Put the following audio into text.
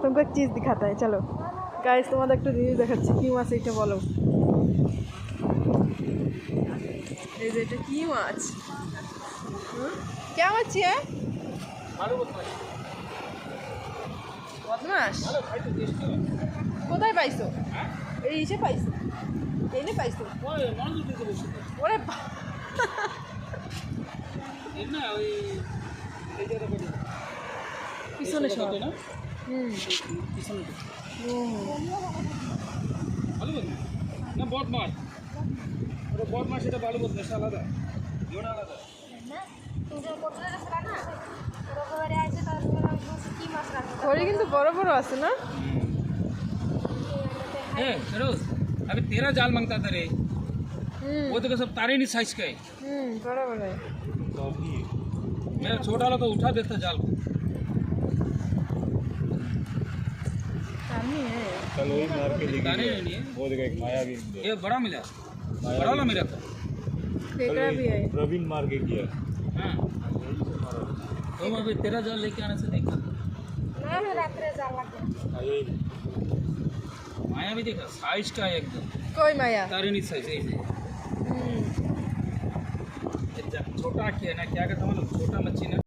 तुमको एक चीज़ दिखाता है चलो गाइस তোমাদের একটা জিনিস দেখাচ্ছি কি মাছ এটা বলো এই যে এটা কি মাছ क्या মাছ है বদমাস কোথায় পাইছো এই ইসে পাইছো এই নে পাইছো ওরে পিছনে সব পিছনে না বদমাস ওটা বদমাস এটা ভালো বদমাস আলাদা জোড়া আলাদা খড়ি কিন্তু বড় বড় আছে না फिरोज अभी तेरा जाल मांगता था रे वो तो सब तारे नहीं साइज का है बड़ा बड़ा है मेरा छोटा वाला तो उठा देता जाल को सामने है कल वही मार के तारे नहीं है वो देखा एक माया भी ये बड़ा मिला बड़ा वाला मेरा था केकड़ा भी है प्रवीण मार के किया हाँ तो मैं अभी तेरा जाल लेके आने से देखा माया भी देखा साइज का है एकदम कोई माया तारे नहीं साइज है छोटा किया ना क्या कहता मतलब छोटा मच्छी ना